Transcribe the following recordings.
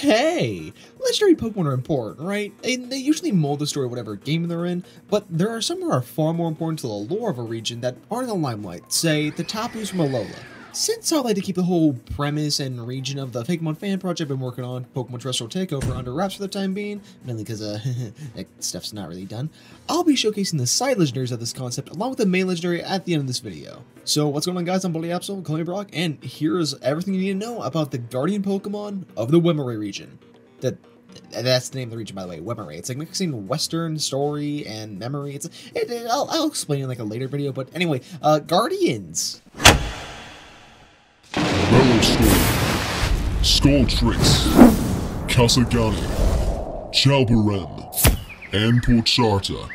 Hey! Legendary Pokemon are important, right? And they usually mold the story of whatever game they're in, but there are some who are far more important to the lore of a region that aren't in the limelight, say the Tapus from Alola. Since I like to keep the whole premise and region of the Fakemon fan project I've been working on, Pokemon Terrestrial Takeover, under wraps for the time being, mainly because that stuff's not really done, I'll be showcasing the side legendaries of this concept along with the main legendary at the end of this video. So what's going on, guys? I'm Bully Absol, call me Brock, and here's everything you need to know about the Guardian Pokemon of the Wemere region. That's the name of the region, by the way, Wemere. It's like mixing Western story and memory. I'll explain in like a later video, but anyway, Guardians. Skulltrix, Kasagani, Chalburem, and Pocharta.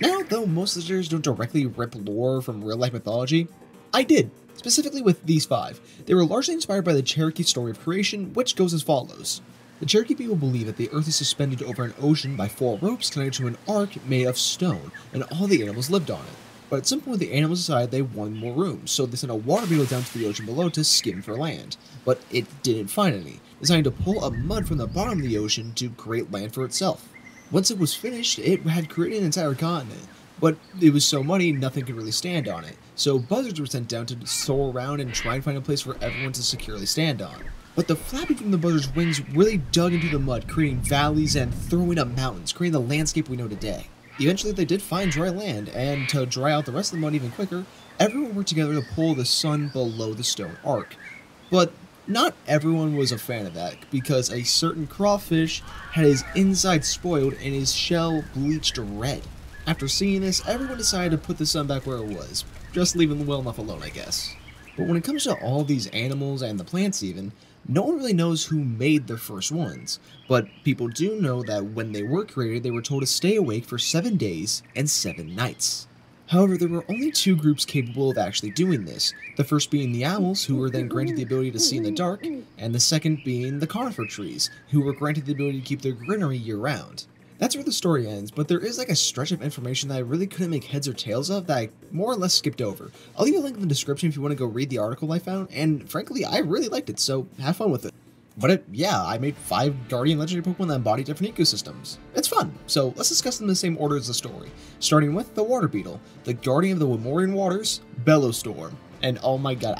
Now, though most legendaries don't directly rip lore from real-life mythology, I did, specifically with these 5. They were largely inspired by the Cherokee story of creation, which goes as follows. The Cherokee people believe that the earth is suspended over an ocean by 4 ropes connected to an ark made of stone, and all the animals lived on it. But at some point the animals decided they wanted more room, so they sent a water beetle down to the ocean below to skim for land. But it didn't find any, deciding to pull up mud from the bottom of the ocean to create land for itself. Once it was finished, it had created an entire continent, but it was so muddy nothing could really stand on it, so buzzards were sent down to soar around and try and find a place for everyone to securely stand on. But the flapping from the buzzards' wings really dug into the mud, creating valleys and throwing up mountains, creating the landscape we know today. Eventually they did find dry land, and to dry out the rest of the mud even quicker, everyone worked together to pull the sun below the stone ark. But not everyone was a fan of that, because a certain crawfish had his inside spoiled and his shell bleached red. After seeing this, everyone decided to put the sun back where it was, just leaving well enough alone, I guess. But when it comes to all these animals and the plants even, no one really knows who made the first ones, but people do know that when they were created, they were told to stay awake for 7 days and 7 nights. However, there were only 2 groups capable of actually doing this, the first being the owls, who were then granted the ability to see in the dark, and the second being the conifer trees, who were granted the ability to keep their greenery year-round. That's where the story ends, but there is like a stretch of information that I really couldn't make heads or tails of that I more or less skipped over. I'll leave a link in the description if you want to go read the article I found, and frankly, I really liked it, so have fun with it. But yeah, I made 5 Guardian legendary Pokemon that embody different ecosystems. It's fun, so let's discuss them in the same order as the story. Starting with the Water Beetle, the Guardian of the Wemorian Waters, Bellowstorm. And oh my god,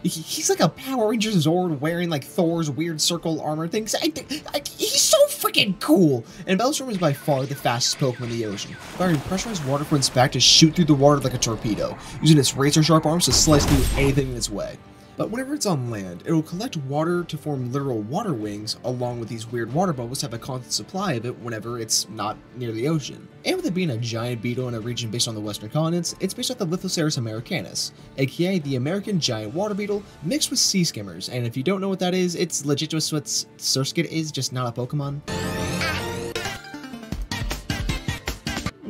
he's like a Power Ranger Zord wearing like Thor's weird circle armor things. He's so freaking cool! And Bellowstorm is by far the fastest Pokemon in the ocean, firing pressurized water from its back to shoot through the water like a torpedo, using its razor-sharp arms to slice through anything in its way. But whenever it's on land, it will collect water to form literal water wings, along with these weird water bubbles to have a constant supply of it whenever it's not near the ocean. And with it being a giant beetle in a region based on the western continents, it's based off the Lithoceros americanus, aka the American giant water beetle mixed with sea skimmers, and if you don't know what that is, it's legit just what Surskit is, just not a Pokemon.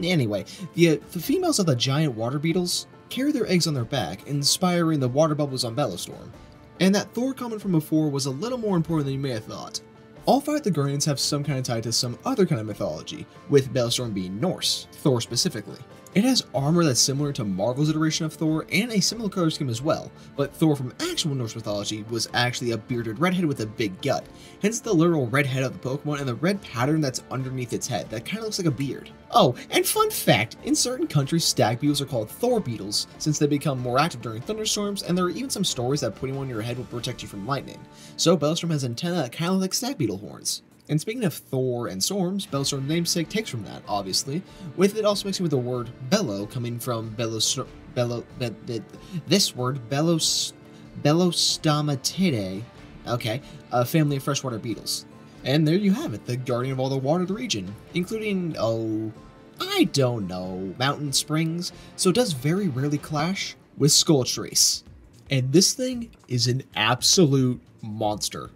Anyway, the females of the giant water beetles carry their eggs on their back, inspiring the water bubbles on Bellowstorm. And that Thor comment from before was a little more important than you may have thought. All 5 of the Guardians have some kind of tie to some other kind of mythology, with Bellowstorm being Norse, Thor specifically. It has armor that's similar to Marvel's iteration of Thor, and a similar color scheme as well, but Thor from actual Norse mythology was actually a bearded redhead with a big gut, hence the literal red head of the Pokemon and the red pattern that's underneath its head that kind of looks like a beard. Oh, and fun fact, in certain countries stag beetles are called Thor beetles, since they become more active during thunderstorms, and there are even some stories that putting one on your head will protect you from lightning. So Bellowstorm has antennae that kind of look like stag beetle horns. And speaking of Thor and storms, Bellowstorm's namesake takes from that, obviously, with it also mixing with the word bellow coming from Bellostomatidae, okay, a family of freshwater beetles. And there you have it, the guardian of all the water of the region, including, oh, I don't know, mountain springs, so it does very rarely clash with Skulltrix. And this thing is an absolute monster.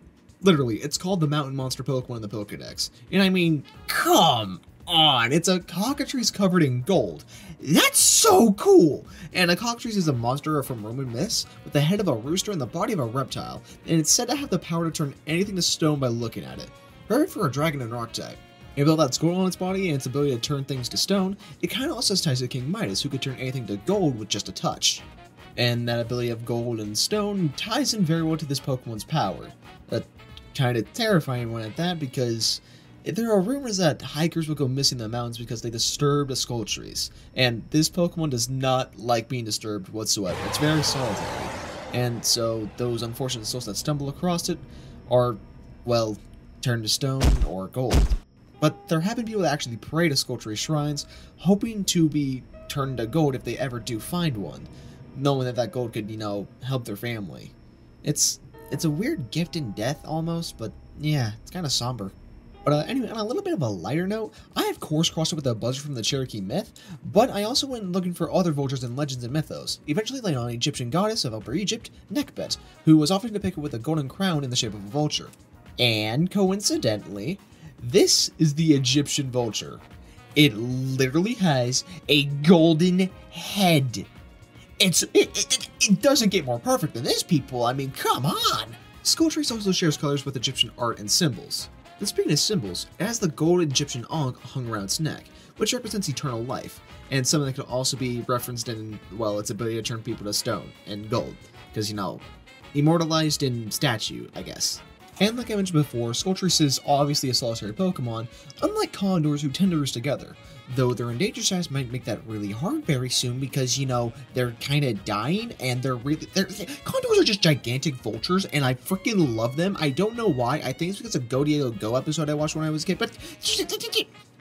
Literally, it's called the Mountain Monster Pokemon in the Pokedex. And I mean, come on, it's a cockatrice covered in gold. That's so cool! And a cockatrice is a monster from Roman myths with the head of a rooster and the body of a reptile, and it's said to have the power to turn anything to stone by looking at it. Perfect for a dragon and rock type. And with all that gold on its body and its ability to turn things to stone, it kind of also has ties to King Midas, who could turn anything to gold with just a touch. And that ability of gold and stone ties in very well to this Pokemon's power. kind of terrifying one at that, because there are rumors that hikers will go missing in the mountains because they disturbed the skull trees, and this Pokemon does not like being disturbed whatsoever. It's very solitary, and so those unfortunate souls that stumble across it are, well, turned to stone or gold. But there have been people that actually pray to skull tree shrines, hoping to be turned to gold if they ever do find one, knowing that that gold could, help their family. It's a weird gift in death almost, but yeah, it's kind of somber. But anyway, on a little bit of a lighter note, I of course crossed up with a buzzard from the Cherokee myth, but I also went looking for other vultures in legends and mythos, eventually landing on an Egyptian goddess of Upper Egypt, Nekbet, who was often depicted with a golden crown in the shape of a vulture. And coincidentally, this is the Egyptian vulture. It literally has a golden head. It doesn't get more perfect than this, people. I mean, come on! Skulltrace also shares colors with Egyptian art and symbols. And speaking of symbols, it has the gold Egyptian ankh hung around its neck, which represents eternal life, and something that could also be referenced in, well, its ability to turn people to stone and gold, because, immortalized in statue, I guess. And like I mentioned before, Skulltrace is obviously a solitary Pokemon, unlike Condors who tend to roost together, though their endangered status might make that really hard very soon because, they're kind of dying, and Condors are just gigantic vultures, and I freaking love them. I don't know why. I think it's because of Go Diego Go episode I watched when I was a kid, but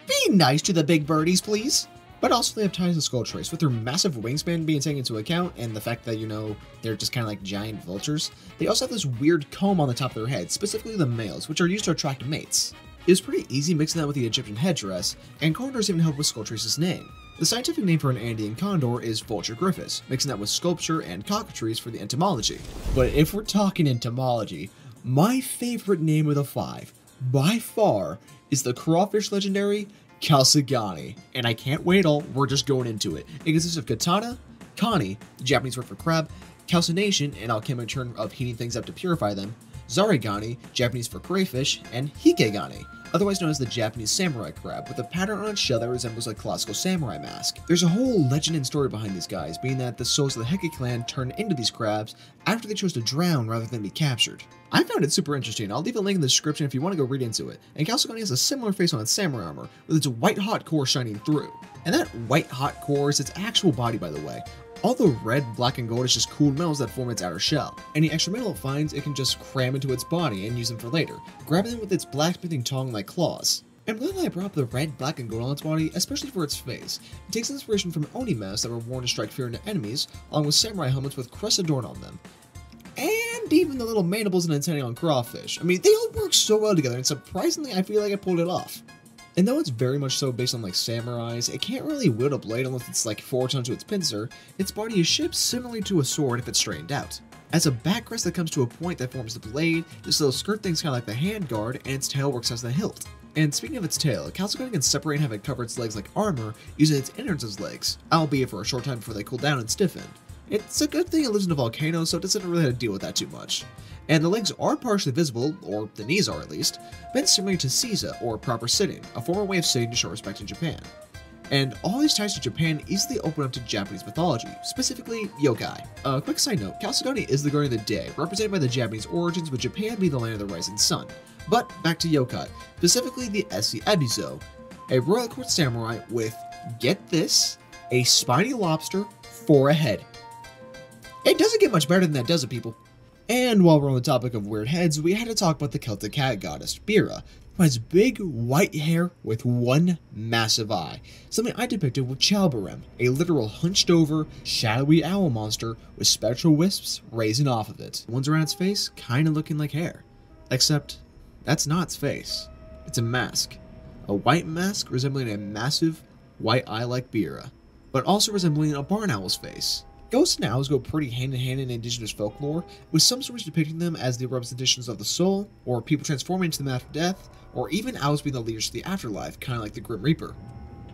be nice to the big birdies, please. But also they have ties to Skulltrace, with their massive wingspan being taken into account, and the fact that, they're just kind of like giant vultures. They also have this weird comb on the top of their head, specifically the males, which are used to attract mates. It was pretty easy mixing that with the Egyptian headdress, and condors even help with Skulltrace's name. The scientific name for an Andean condor is Vultur gryphus, mixing that with sculpture and cockatrice for the entomology. But if we're talking entomology, my favorite name of the 5, by far, is the crawfish legendary Kalsugani, and I can't wait till we're just going into it. It consists of Katana, Kani, the Japanese word for crab, calcination, an alchemic term of heating things up to purify them, Zarigani, Japanese for crayfish, and Hikegani, otherwise known as the Japanese samurai crab, with a pattern on its shell that resembles a classical samurai mask. There's a whole legend and story behind these guys, being that the souls of the Heke clan turned into these crabs after they chose to drown rather than be captured. I found it super interesting. I'll leave a link in the description if you want to go read into it. And Kalsugani has a similar face on its samurai armor, with its white hot core shining through. And that white hot core is its actual body, by the way. All the red, black, and gold is just cooled metals that form its outer shell. Any extra metal it finds, it can just cram into its body and use them for later, grabbing them with its blacksmithing tongue-like claws. I'm glad that I brought up the red, black, and gold on its body, especially for its face. It takes inspiration from Oni masks that were worn to strike fear into enemies, along with samurai helmets with crests adorned on them. And even the little mandibles and antennae on crawfish. I mean, they all work so well together, and surprisingly, I feel like I pulled it off. And though it's very much so based on samurais, it can't really wield a blade unless it's forged onto its pincer. Its body is shaped similarly to a sword if it's straightened out. As a back crest that comes to a point that forms the blade, this little skirt thing's kind of like the hand guard, and its tail works as the hilt. And speaking of its tail, Kalsugani can separate and have it cover its legs like armor, using its innards as legs, albeit for a short time before they cool down and stiffen. It's a good thing it lives in a volcano, so it doesn't really have to deal with that too much. And the legs are partially visible, or the knees are at least, bent similarly to Seiza, or proper sitting, a former way of sitting to show respect in Japan. And all these ties to Japan easily open up to Japanese mythology, specifically yokai. A quick side note, Kalsugani is the guardian of the day, represented by the Japanese origins, with Japan being the land of the rising sun. But back to yokai, specifically the Esi Ebizo, a royal court samurai with, get this, a spiny lobster for a head. It doesn't get much better than that, does it, people? And while we're on the topic of weird heads, we had to talk about the Celtic cat goddess, Bera, who has big white hair with one massive eye, something I depicted with Chalbarem, a literal hunched-over, shadowy owl monster with spectral wisps raising off of it. The ones around its face kinda looking like hair. Except, that's not its face. It's a mask. A white mask resembling a massive, white eye like Bera, but also resembling a barn owl's face. Ghosts and owls go pretty hand in hand in indigenous folklore, with some stories depicting them as the representations of the soul, or people transforming into them after death, or even owls being the leaders to the afterlife, kinda like the Grim Reaper.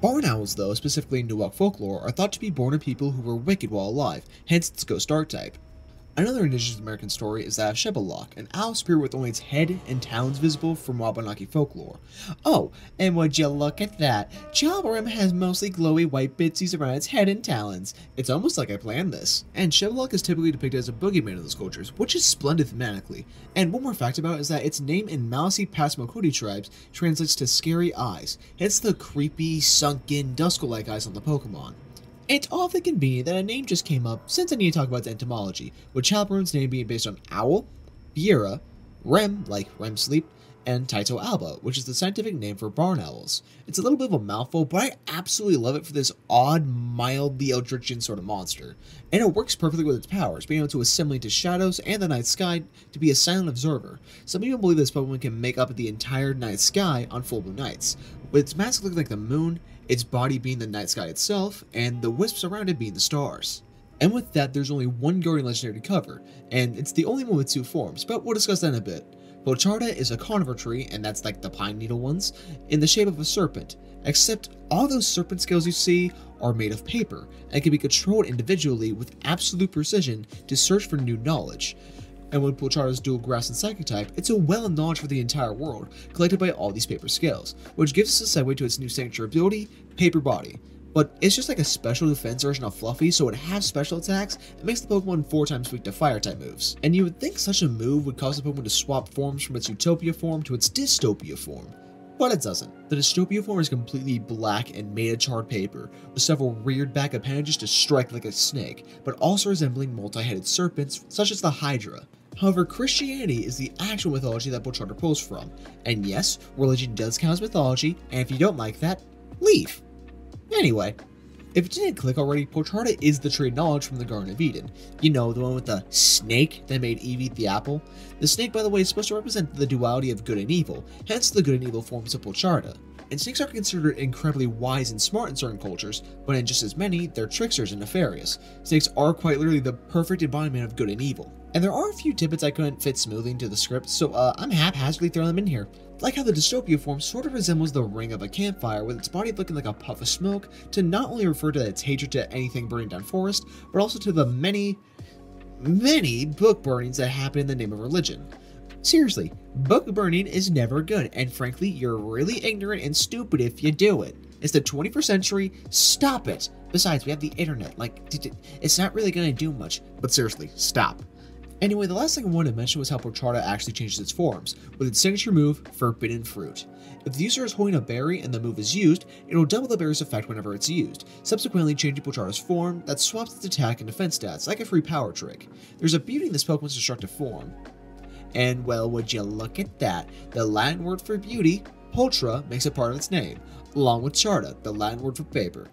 Barn owls, though, specifically in Nuuk folklore, are thought to be born of people who were wicked while alive, hence its ghost archetype. Another indigenous American story is that of Shebelok, an owl spirit with only its head and talons visible from Wabanaki folklore. Oh, and would you look at that, Chalbarim has mostly glowy white bitsies around its head and talons. It's almost like I planned this. And Shebelok is typically depicted as a boogeyman in those cultures, which is splendid thematically. And one more fact about it is that its name in Malasi Passamaquoddy tribes translates to scary eyes. It's the creepy, sunken, Duskull-like eyes on the Pokemon. It's awfully convenient that a name just came up since I need to talk about its etymology, with Chalbarim's name being based on owl, Biera, Rem, like REM sleep, and Taito alba, which is the scientific name for barn owls. It's a little bit of a mouthful, but I absolutely love it for this odd, mildly Eldritchian sort of monster. And it works perfectly with its powers, being able to assimilate to shadows and the night sky to be a silent observer. Some people believe this Pokemon can make up the entire night sky on full moon nights, with its mask looking like the moon, its body being the night sky itself, and the wisps around it being the stars. And with that, there's only one Guardian Legendary to cover, and it's the only one with two forms, but we'll discuss that in a bit. Pocharda is a conifer tree, and that's like the pine needle ones, in the shape of a serpent, except all those serpent scales you see are made of paper, and can be controlled individually with absolute precision to search for new knowledge. And with Pocharda's dual grass and psychic type, it's a well of knowledge for the entire world, collected by all these paper scales, which gives us a segue to its new signature ability, Paper Body. But it's just like a special defense version of Fluffy, so it has special attacks and makes the Pokemon 4 times weak to Fire-type moves. And you would think such a move would cause the Pokemon to swap forms from its Utopia form to its Dystopia form, but it doesn't. The Dystopia form is completely black and made of charred paper, with several reared back appendages to strike like a snake, but also resembling multi-headed serpents such as the Hydra. However, Christianity is the actual mythology that Pocharda pulls from, and yes, religion does count as mythology, and if you don't like that, leave. Anyway, if it didn't click already, Pocharda is the tree of knowledge from the Garden of Eden. You know, the one with the snake that made Eve eat the apple? The snake, by the way, is supposed to represent the duality of good and evil, hence the good and evil forms of Pocharda. And snakes are considered incredibly wise and smart in certain cultures, but in just as many, they're tricksters and nefarious. Snakes are quite literally the perfect embodiment of good and evil. And there are a few tidbits I couldn't fit smoothly into the script, so I'm haphazardly throwing them in here. Like how the Dystopia form sort of resembles the ring of a campfire, with its body looking like a puff of smoke, to not only refer to its hatred to anything burning down forest, but also to the many book burnings that happen in the name of religion. Seriously, book burning is never good, and frankly, you're really ignorant and stupid if you do it. It's the 21st century, stop it! Besides, we have the internet, like, it's not really gonna do much, but seriously, stop. Anyway, the last thing I wanted to mention was how Pocharda actually changes its forms, with its signature move, Forbidden Fruit. If the user is holding a berry and the move is used, it will double the berry's effect whenever it's used, subsequently changing Pocharda's form that swaps its attack and defense stats, like a free power trick. There's a beauty in this Pokemon's destructive form. And well, would you look at that, the Latin word for beauty, Poltra, makes it part of its name, along with Charda, the Latin word for paper.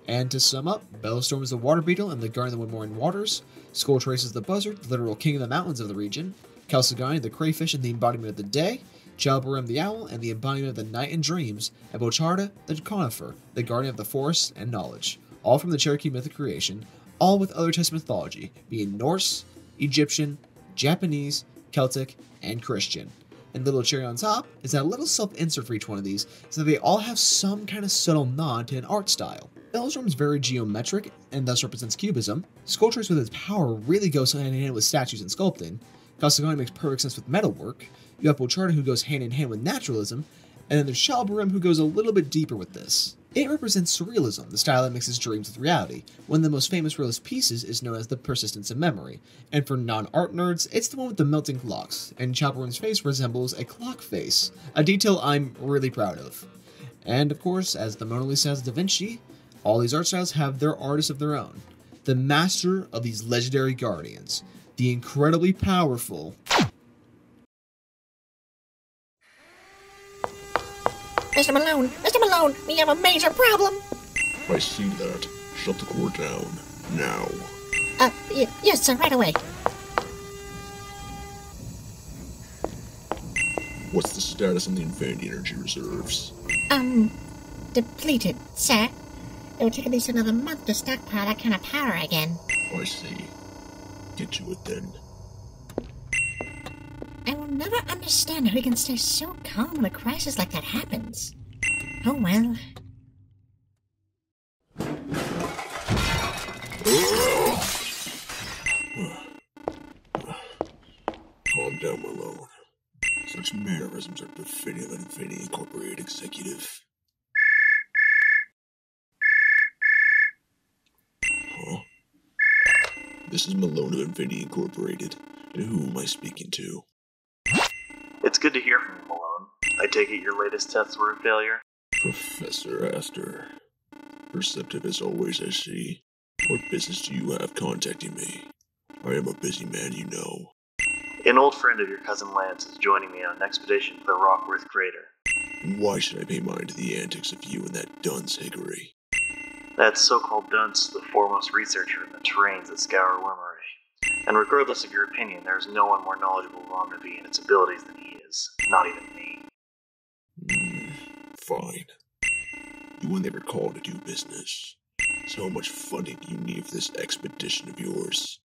And to sum up, Bellstorm is the water beetle and the guardian of the Woodmorning waters, Skulltrace is the buzzard, the literal king of the mountains of the region, Calcigani the crayfish and the embodiment of the day, Chalbarim the owl and the embodiment of the night and dreams, and Pocharda the conifer, the guardian of the forest and knowledge, all from the Cherokee myth of creation, all with other text mythology, being Norse, Egyptian, Japanese, Celtic, and Christian. And the little cherry on top is that a little self-insert for each one of these, so that they all have some kind of subtle nod to an art style. Bellstorm is very geometric, and thus represents cubism. Skulltrace with its power really goes hand in hand with statues and sculpting. Calcigani makes perfect sense with metalwork. You have Pocharda who goes hand in hand with naturalism, and then there's Chalbarim who goes a little bit deeper with this. It represents surrealism, the style that mixes dreams with reality. One of the most famous realist pieces is known as the Persistence of Memory, and for non-art nerds, it's the one with the melting clocks, and Chalbarim's face resembles a clock face, a detail I'm really proud of. And of course, as the Mona Lisa has Da Vinci, all these art styles have their artists of their own. The master of these legendary guardians, the incredibly powerful Mr. Malone, we have a major problem. I see that. Shut the core down. Now. Yes, sir, right away. What's the status on the Infinity Energy reserves? Depleted, sir. It will take at least another month to stockpile that kind of power again. I see. Get to it then. I will never understand how he can stay so calm when a crisis like that happens. Oh well. down, Malone. Such mannerisms are befitting of an Infinity Incorporated executive. Huh? This is Malone of Infinity Incorporated. And who am I speaking to? It's good to hear from you, Malone. I take it your latest tests were a failure? Professor Astor. Perceptive as always, I see. What business do you have contacting me? I am a busy man, you know. An old friend of your cousin Lance is joining me on an expedition to the Rockworth Crater. And why should I pay mind to the antics of you and that dunce Hickory? That so-called dunce, the foremost researcher in the terrains that scour Wormery. And regardless of your opinion, there is no one more knowledgeable of Omniv and its abilities than he is. Not even me. Fine. You will never call to do business. So how much funding do you need for this expedition of yours?